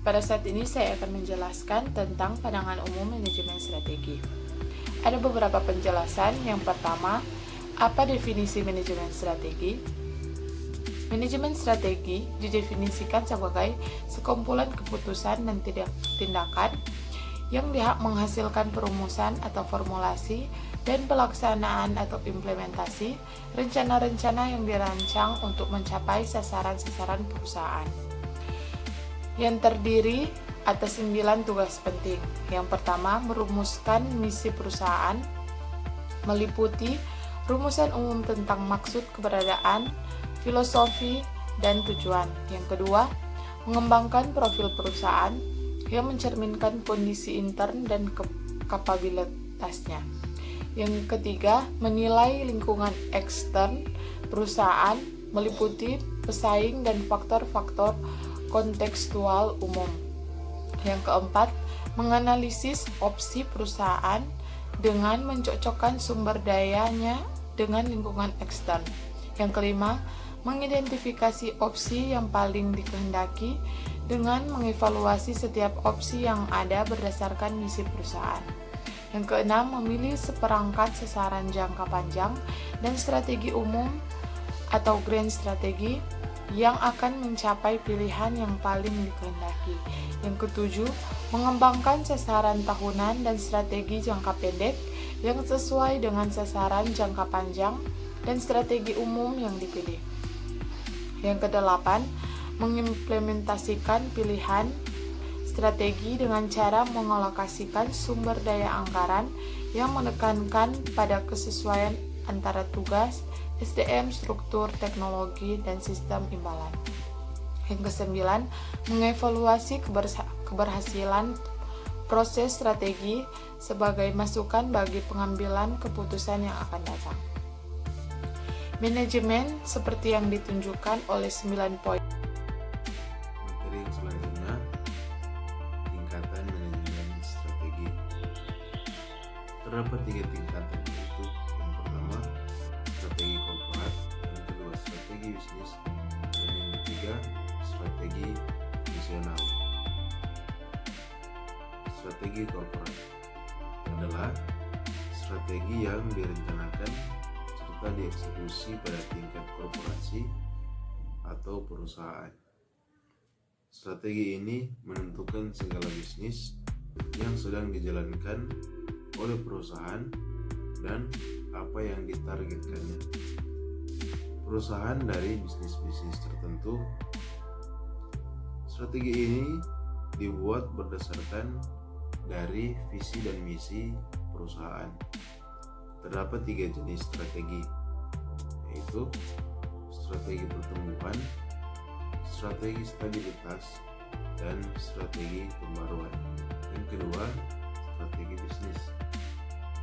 Pada saat ini saya akan menjelaskan tentang pandangan umum manajemen strategi. Ada beberapa penjelasan. Yang pertama, apa definisi manajemen strategi? Manajemen strategi didefinisikan sebagai sekumpulan keputusan dan tindakan yang menghasilkan perumusan atau formulasi dan pelaksanaan atau implementasi rencana-rencana yang dirancang untuk mencapai sasaran-sasaran perusahaan. Yang terdiri atas 9 tugas penting. Yang pertama, merumuskan misi perusahaan, meliputi rumusan umum tentang maksud keberadaan, filosofi, dan tujuan. Yang kedua, mengembangkan profil perusahaan yang mencerminkan kondisi intern dan kapabilitasnya. Yang ketiga, menilai lingkungan ekstern perusahaan, meliputi pesaing dan faktor-faktor kontekstual umum. Yang keempat, menganalisis opsi perusahaan dengan mencocokkan sumber dayanya dengan lingkungan ekstern. Yang kelima, mengidentifikasi opsi yang paling dikehendaki dengan mengevaluasi setiap opsi yang ada berdasarkan misi perusahaan. Yang keenam, memilih seperangkat sasaran jangka panjang dan strategi umum atau grand strategi yang akan mencapai pilihan yang paling dikehendaki. Yang ketujuh, mengembangkan sasaran tahunan dan strategi jangka pendek yang sesuai dengan sasaran jangka panjang dan strategi umum yang dipilih. Yang kedelapan, mengimplementasikan pilihan strategi dengan cara mengalokasikan sumber daya anggaran yang menekankan pada kesesuaian antara tugas, SDM, struktur, teknologi, dan sistem imbalan. Yang kesembilan, mengevaluasi keberhasilan proses strategi sebagai masukan bagi pengambilan keputusan yang akan datang. Manajemen seperti yang ditunjukkan oleh 9 poin. Materi yang selanjutnya, tingkatan manajemen strategi. Terdapat 3 tingkatan, yaitu yang pertama, strategi korporat, yang kedua, strategi bisnis, dan yang ketiga, strategi fungsional. Strategi korporat adalah strategi yang direncanakan serta dieksekusi pada tingkat korporasi atau perusahaan. Strategi ini menentukan segala bisnis yang sedang dijalankan oleh perusahaan dan apa yang ditargetkannya. Perusahaan dari bisnis-bisnis tertentu. Strategi ini dibuat berdasarkan dari visi dan misi perusahaan. Terdapat 3 jenis strategi, yaitu strategi pertumbuhan, strategi stabilitas, dan strategi pembaruan. Yang kedua, strategi bisnis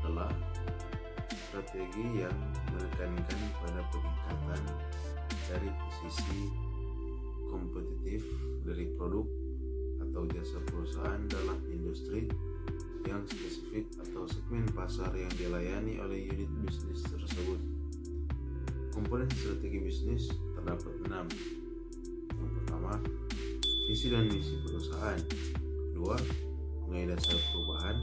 adalah strategi yang menekankan pada peningkatan dari posisi kompetitif dari produk atau jasa perusahaan dalam industri yang spesifik atau segmen pasar yang dilayani oleh unit bisnis tersebut. Komponen strategi bisnis terdapat 6. Yang pertama, visi dan misi perusahaan. Kedua, nilai dasar perubahan.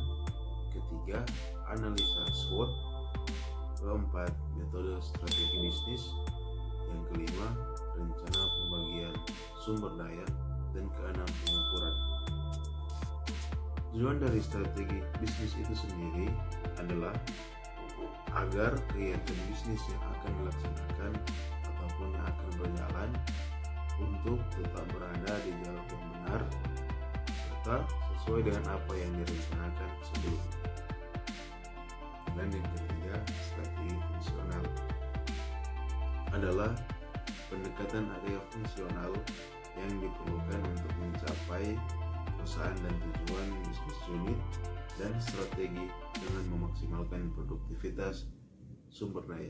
Ketiga, analisa SWOT. Keempat, metode strategi bisnis. Yang kelima, rencana pembagian sumber daya. Dan keenam, pengukuran. Tujuan dari strategi bisnis itu sendiri adalah agar kegiatan bisnis yang akan dilaksanakan ataupun yang akan berjalan untuk tetap berada di jalur yang benar serta sesuai dengan apa yang direncanakan sebelumnya. Dan yang ketiga, strategi fungsional adalah pendekatan area fungsional yang diperlukan untuk mencapai perusahaan dan tujuan bisnis unit dan strategi dengan memaksimalkan produktivitas sumber daya.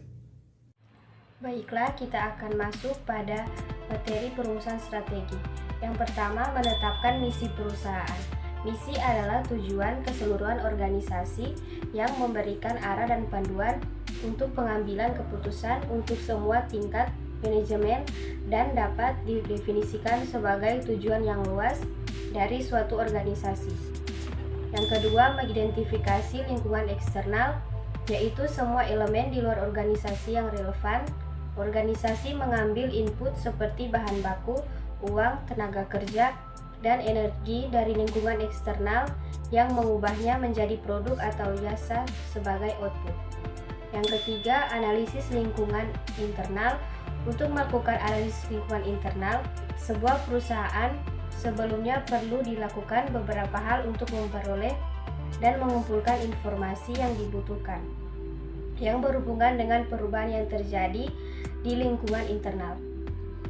Baiklah, kita akan masuk pada materi perumusan strategi. Yang pertama, menetapkan misi perusahaan. Misi adalah tujuan keseluruhan organisasi yang memberikan arah dan panduan untuk pengambilan keputusan untuk semua tingkat manajemen dan dapat didefinisikan sebagai tujuan yang luas dari suatu organisasi. Yang kedua, mengidentifikasi lingkungan eksternal, yaitu semua elemen di luar organisasi yang relevan. Organisasi mengambil input seperti bahan baku, uang, tenaga kerja, dan energi dari lingkungan eksternal yang mengubahnya menjadi produk atau jasa sebagai output. Yang ketiga, analisis lingkungan internal. Untuk melakukan analisis lingkungan internal, sebuah perusahaan sebelumnya perlu dilakukan beberapa hal untuk memperoleh dan mengumpulkan informasi yang dibutuhkan yang berhubungan dengan perubahan yang terjadi di lingkungan internal.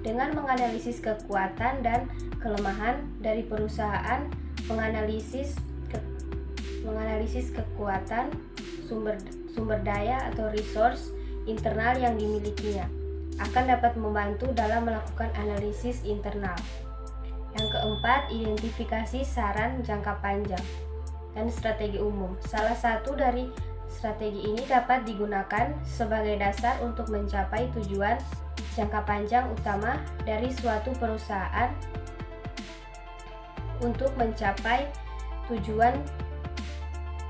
Dengan menganalisis kekuatan dan kelemahan dari perusahaan, menganalisis kekuatan sumber daya atau resource internal yang dimilikinya akan dapat membantu dalam melakukan analisis internal. Yang keempat, identifikasi saran jangka panjang dan strategi umum. Salah satu dari strategi ini dapat digunakan sebagai dasar untuk mencapai tujuan jangka panjang utama dari suatu perusahaan. Untuk mencapai tujuan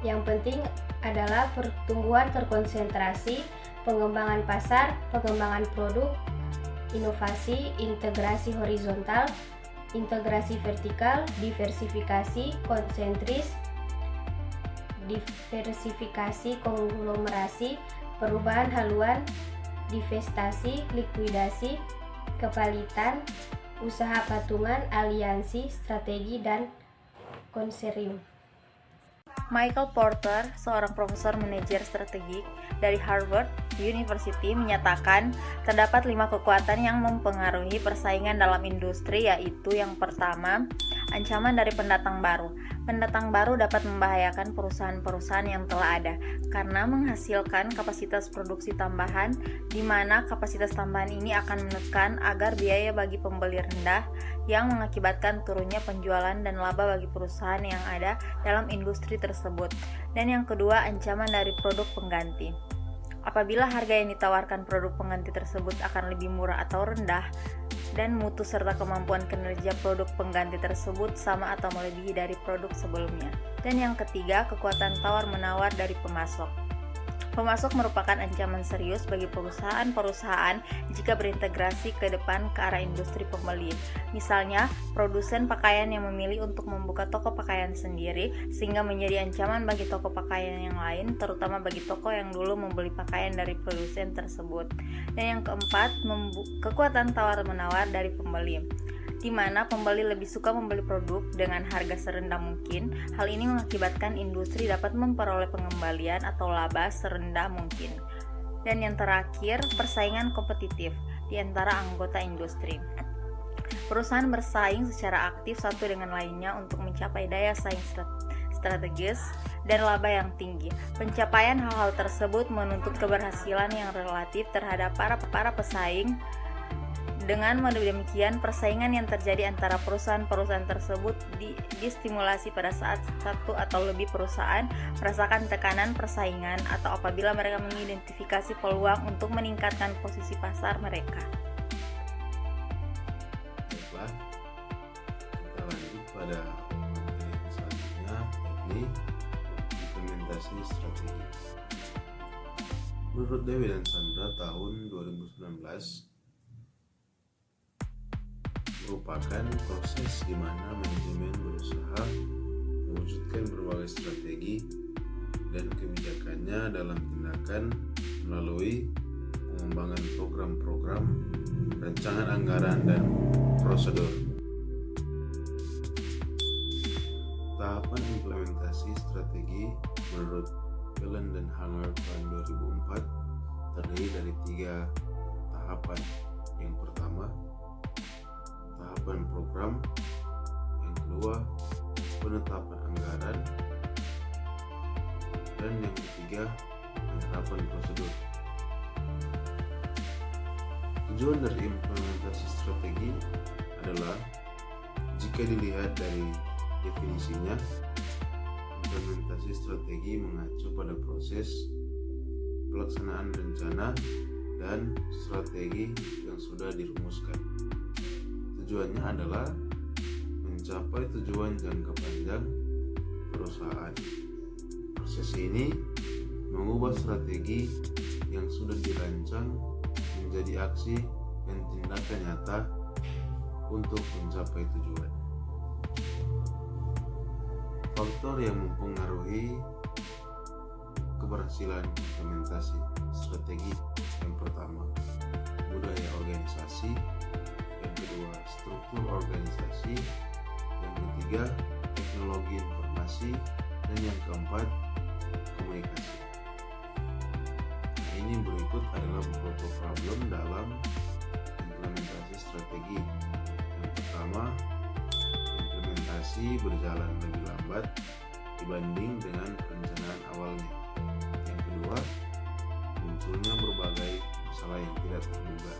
yang penting adalah pertumbuhan terkonsentrasi, pengembangan pasar, pengembangan produk, inovasi, integrasi horizontal, integrasi vertikal, diversifikasi, konsentris, diversifikasi konglomerasi, perubahan haluan, divestasi, likuidasi, kepalitan, usaha patungan, aliansi, strategi, dan konserium. Michael Porter, seorang profesor manajer strategik dari Harvard University, menyatakan terdapat 5 kekuatan yang mempengaruhi persaingan dalam industri, yaitu yang pertama, ancaman dari pendatang baru. Pendatang baru dapat membahayakan perusahaan-perusahaan yang telah ada karena menghasilkan kapasitas produksi tambahan, di mana kapasitas tambahan ini akan menekan agar biaya bagi pembeli rendah, yang mengakibatkan turunnya penjualan dan laba bagi perusahaan yang ada dalam industri tersebut. Dan yang kedua, ancaman dari produk pengganti. Apabila harga yang ditawarkan produk pengganti tersebut akan lebih murah atau rendah, dan mutu serta kemampuan kinerja produk pengganti tersebut sama atau melebihi dari produk sebelumnya. Dan yang ketiga, kekuatan tawar-menawar dari pemasok. Pemasok merupakan ancaman serius bagi perusahaan-perusahaan jika berintegrasi ke depan ke arah industri pembeli. Misalnya, produsen pakaian yang memilih untuk membuka toko pakaian sendiri, sehingga menjadi ancaman bagi toko pakaian yang lain, terutama bagi toko yang dulu membeli pakaian dari produsen tersebut. Dan yang keempat, kekuatan tawar-menawar dari pembeli, di mana pembeli lebih suka membeli produk dengan harga serendah mungkin. Hal ini mengakibatkan industri dapat memperoleh pengembalian atau laba serendah mungkin. Dan yang terakhir, persaingan kompetitif di antara anggota industri. Perusahaan bersaing secara aktif satu dengan lainnya untuk mencapai daya saing strategis dan laba yang tinggi. Pencapaian hal-hal tersebut menuntut keberhasilan yang relatif terhadap para pesaing. Dengan model demikian, persaingan yang terjadi antara perusahaan-perusahaan tersebut distimulasi pada saat satu atau lebih perusahaan merasakan tekanan persaingan atau apabila mereka mengidentifikasi peluang untuk meningkatkan posisi pasar mereka. Baiklah, kita lanjut pada materi selanjutnya, yakni implementasi strategi. Menurut Dewi dan Sandra, tahun 2019 merupakan proses di mana manajemen berusaha mewujudkan berbagai strategi dan kebijakannya dalam tindakan melalui pengembangan program-program, rancangan anggaran, dan prosedur. Tahapan implementasi strategi menurut Phelan dan Hanger tahun 2004 terdiri dari 3 tahapan. Yang pertama, tahapan program. Yang kedua, penetapan anggaran. Dan yang ketiga, penerapan prosedur. Tujuan dari implementasi strategi adalah, jika dilihat dari definisinya, implementasi strategi mengacu pada proses pelaksanaan rencana dan strategi yang sudah dirumuskan. Tujuannya adalah mencapai tujuan jangka panjang perusahaan. Proses ini mengubah strategi yang sudah dirancang menjadi aksi dan tindakan nyata untuk mencapai tujuan. Faktor yang mempengaruhi keberhasilan implementasi strategi: yang pertama, budaya organisasi; yang kedua, struktur organisasi; yang ketiga, teknologi informasi; dan yang keempat, komunikasi. Nah, ini berikut adalah beberapa problem dalam implementasi strategi. Yang pertama, implementasi berjalan lebih lambat dibanding dengan perencanaan awalnya. Yang kedua, munculnya berbagai masalah yang tidak terduga.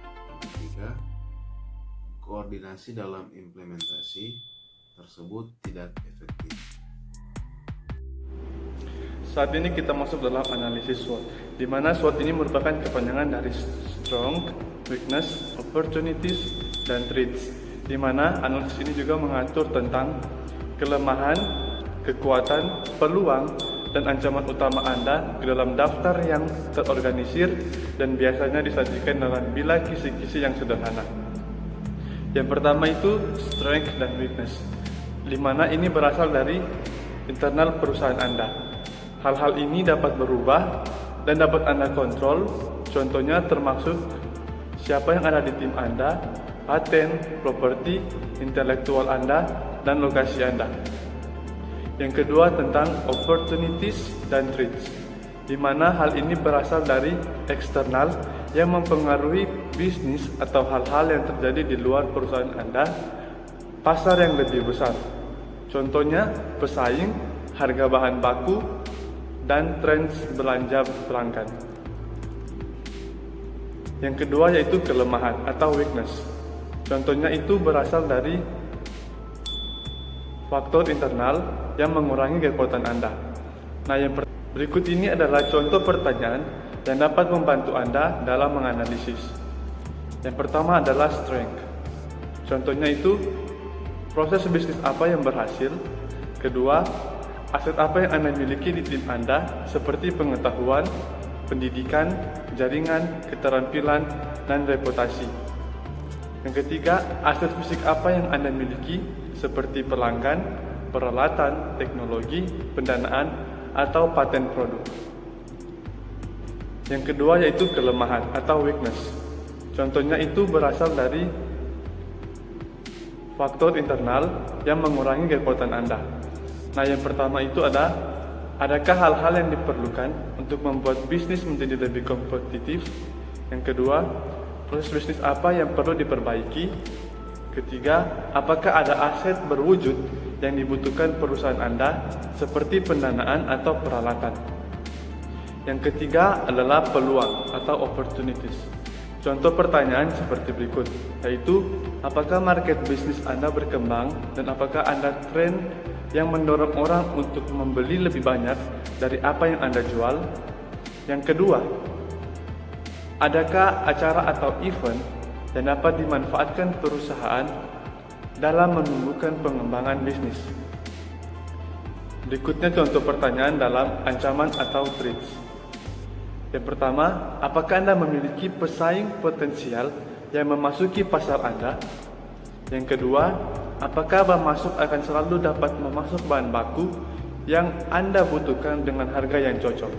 Yang ketiga, koordinasi dalam implementasi tersebut tidak efektif. Saat ini kita masuk dalam analisis SWOT, di mana SWOT ini merupakan kepanjangan dari Strength, Weakness, Opportunities, dan Threats, di mana analisis ini juga mengatur tentang kelemahan, kekuatan, peluang, dan ancaman utama Anda ke dalam daftar yang terorganisir dan biasanya disajikan dalam bilah kisi-kisi yang sederhana. Yang pertama itu strength dan weakness, di mana ini berasal dari internal perusahaan Anda. Hal-hal ini dapat berubah dan dapat Anda kontrol, contohnya termasuk siapa yang ada di tim Anda, paten, properti, intelektual Anda, dan lokasi Anda. Yang kedua tentang opportunities dan threats, di mana hal ini berasal dari eksternal yang mempengaruhi bisnis atau hal-hal yang terjadi di luar perusahaan Anda, pasar yang lebih besar. Contohnya pesaing, harga bahan baku, dan tren belanja pelanggan. Yang kedua yaitu kelemahan atau weakness. Contohnya itu berasal dari faktor internal yang mengurangi kekuatan Anda. Nah, yang berikut ini adalah contoh pertanyaan yang dapat membantu Anda dalam menganalisis. Yang pertama adalah strength. Contohnya itu proses bisnis apa yang berhasil. Kedua, aset apa yang Anda miliki di tim Anda seperti pengetahuan, pendidikan, jaringan, keterampilan, dan reputasi. Yang ketiga, aset fisik apa yang Anda miliki seperti pelanggan, peralatan, teknologi, pendanaan, atau paten produk. Yang kedua yaitu kelemahan atau weakness. Contohnya itu berasal dari faktor internal yang mengurangi kekuatan Anda. Nah, yang pertama itu adakah hal-hal yang diperlukan untuk membuat bisnis menjadi lebih kompetitif? Yang kedua, proses bisnis apa yang perlu diperbaiki? Ketiga, apakah ada aset berwujud yang dibutuhkan perusahaan Anda seperti pendanaan atau peralatan? Yang ketiga adalah peluang atau opportunities. Contoh pertanyaan seperti berikut, yaitu apakah market bisnis Anda berkembang dan apakah Anda tren yang mendorong orang untuk membeli lebih banyak dari apa yang Anda jual? Yang kedua, adakah acara atau event yang dapat dimanfaatkan perusahaan dalam menumbuhkan pengembangan bisnis? Berikutnya contoh pertanyaan dalam ancaman atau threats. Yang pertama, apakah Anda memiliki pesaing potensial yang memasuki pasar Anda? Yang kedua, apakah pemasok akan selalu dapat memasok bahan baku yang Anda butuhkan dengan harga yang cocok?